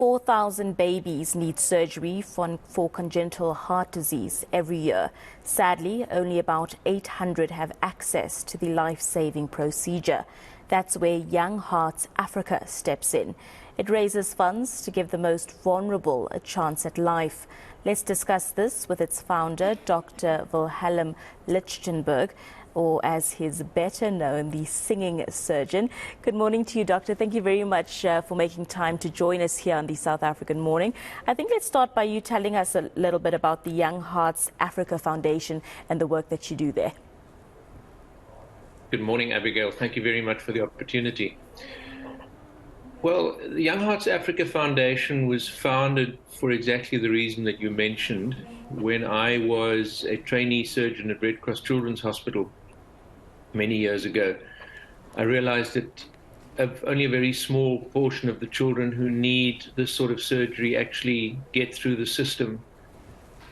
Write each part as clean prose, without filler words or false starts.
4,000 babies need surgery for congenital heart disease every year. Sadly, only about 800 have access to the life-saving procedure. That's where Young Hearts Africa steps in. It raises funds to give the most vulnerable a chance at life. Let's discuss this with its founder, Dr. Wilhelm Lichtenberg, or as he's better known, the singing surgeon. Good morning to you, Doctor. Thank you very much for making time to join us here on the South African Morning. I think let's start by you telling us a little bit about the Young Hearts Africa Foundation and the work that you do there. Good morning, Abigail. Thank you very much for the opportunity. Well, the Young Hearts Africa Foundation was founded for exactly the reason that you mentioned. When I was a trainee surgeon at Red Cross Children's Hospital many years ago, I realized that only a very small portion of the children who need this sort of surgery actually get through the system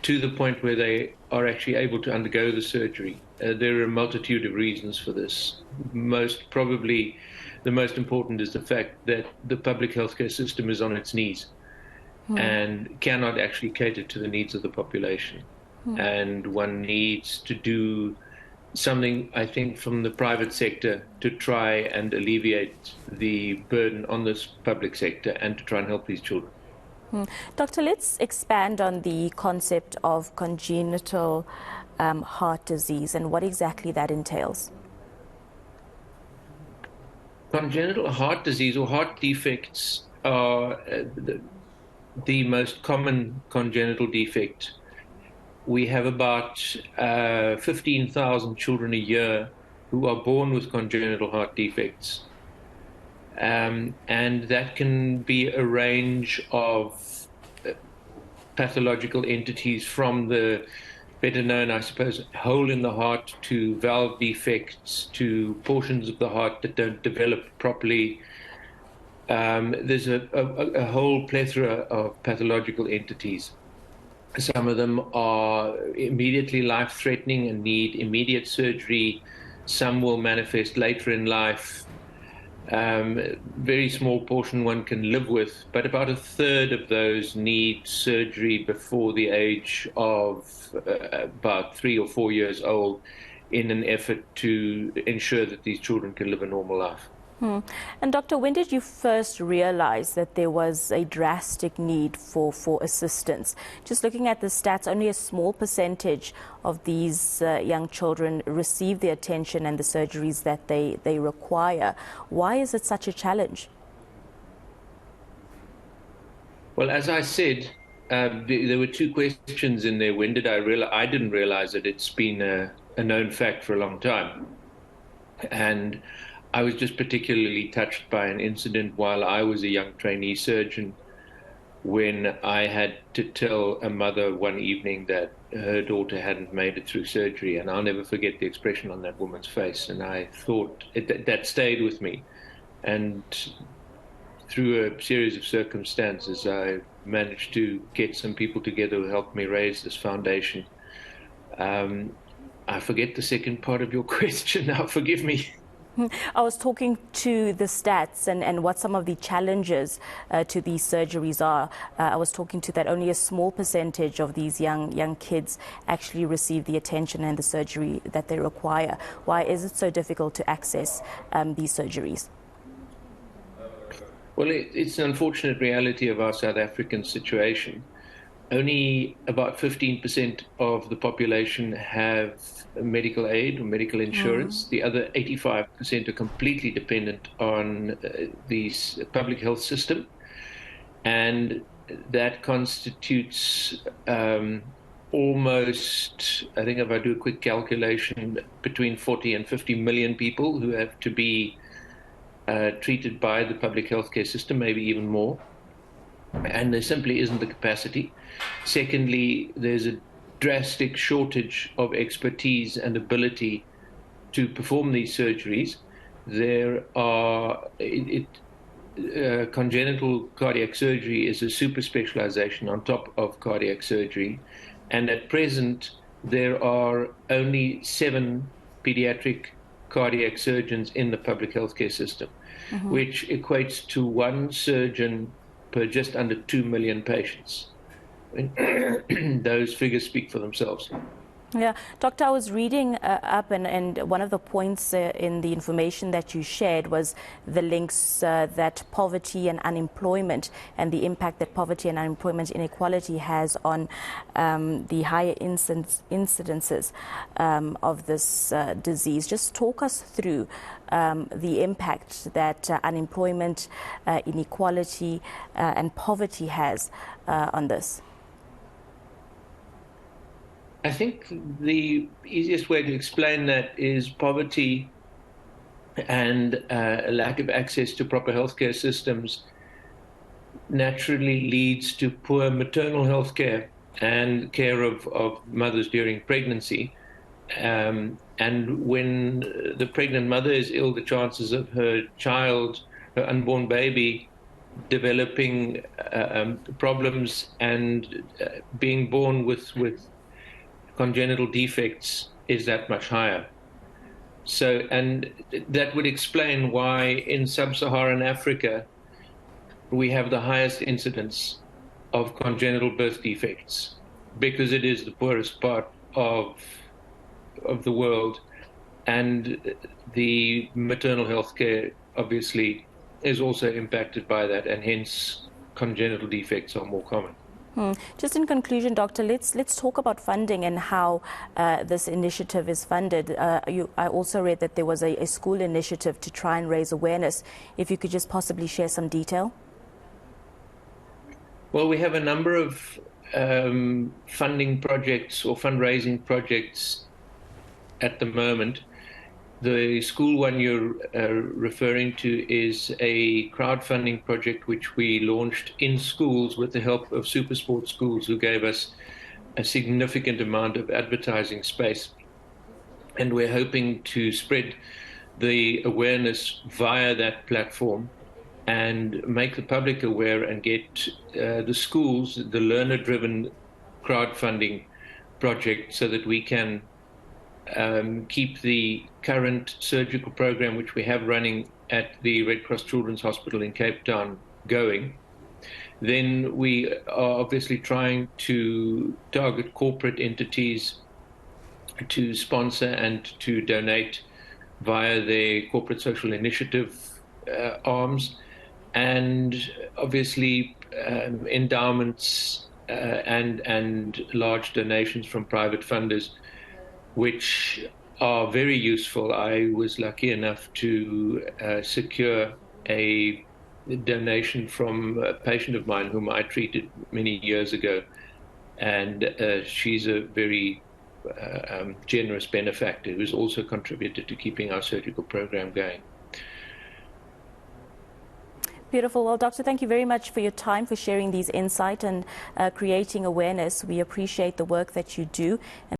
to the point where they are actually able to undergo the surgery. There are a multitude of reasons for this. Most probably, the most important is the fact that the public healthcare system is on its knees and cannot actually cater to the needs of the population. And one needs to do something, I think, from the private sector to try and alleviate the burden on this public sector and to try and help these children. Doctor, let's expand on the concept of congenital heart disease and what exactly that entails. Congenital heart disease or heart defects are the most common congenital defect. We have about 15,000 children a year who are born with congenital heart defects. And that can be a range of pathological entities from the better known, I suppose, hole in the heart to valve defects to portions of the heart that don't develop properly. There's a whole plethora of pathological entities. Some of them are immediately life-threatening and need immediate surgery. Some will manifest later in life. Very small portion one can live with, but about a third of those need surgery before the age of about 3 or 4 years old in an effort to ensure that these children can live a normal life. And Doctor, when did you first realize that there was a drastic need for assistance? Just looking at the stats, only a small percentage of these young children receive the attention and the surgeries that they require. Why is it such a challenge? Well, as I said, there were two questions in there. When did I realize? I didn't realize that it's been a known fact for a long time. And I was just particularly touched by an incident while I was a young trainee surgeon when I had to tell a mother one evening that her daughter hadn't made it through surgery. And I'll never forget the expression on that woman's face. And I thought that stayed with me. And through a series of circumstances, I managed to get some people together who helped me raise this foundation. I forget the second part of your question now, forgive me. I was talking to the stats and what some of the challenges to these surgeries are. I was talking to that only a small percentage of these young kids actually receive the attention and the surgery that they require. Why is it so difficult to access these surgeries? Well, it's an unfortunate reality of our South African situation. Only about 15% of the population have medical aid or medical insurance. The other 85% are completely dependent on the public health system. And that constitutes almost, I think if I do a quick calculation, between 40 and 50 million people who have to be treated by the public healthcare system, maybe even more. And there simply isn't the capacity. Secondly, there's a drastic shortage of expertise and ability to perform these surgeries. There are congenital cardiac surgery is a super specialization on top of cardiac surgery, and at present there are only 7 pediatric cardiac surgeons in the public healthcare system, which equates to 1 surgeon per just under 2 million patients. Those figures speak for themselves. Yeah, Doctor, I was reading up, and one of the points in the information that you shared was the links that poverty and unemployment and the impact that poverty and unemployment inequality has on the higher incidences of this disease. Just talk us through the impact that unemployment, inequality and poverty has on this. I think the easiest way to explain that is poverty and a lack of access to proper healthcare systems naturally leads to poor maternal health care and care of mothers during pregnancy. And when the pregnant mother is ill, the chances of her child, her unborn baby, developing problems and being born with congenital defects is that much higher. So, and that would explain why in sub-Saharan Africa we have the highest incidence of congenital birth defects, because it is the poorest part of the world, and the maternal health care obviously is also impacted by that, and hence congenital defects are more common. Just in conclusion, Doctor, let's talk about funding and how this initiative is funded. I also read that there was a school initiative to try and raise awareness. If you could just possibly share some detail. Well, we have a number of funding projects or fundraising projects at the moment. The school one you're referring to is a crowdfunding project which we launched in schools with the help of SuperSport schools, who gave us a significant amount of advertising space. And we're hoping to spread the awareness via that platform and make the public aware and get the schools, the learner-driven crowdfunding project, so that we can keep the current surgical program which we have running at the Red Cross Children's Hospital in Cape Town going. Then we are obviously trying to target corporate entities to sponsor and to donate via their corporate social initiative arms, and obviously endowments and large donations from private funders, which are very useful. I was lucky enough to secure a donation from a patient of mine whom I treated many years ago, and she's a very generous benefactor who's also contributed to keeping our surgical program going. Beautiful. Well, Doctor, thank you very much for your time, for sharing these insights and creating awareness. We appreciate the work that you do.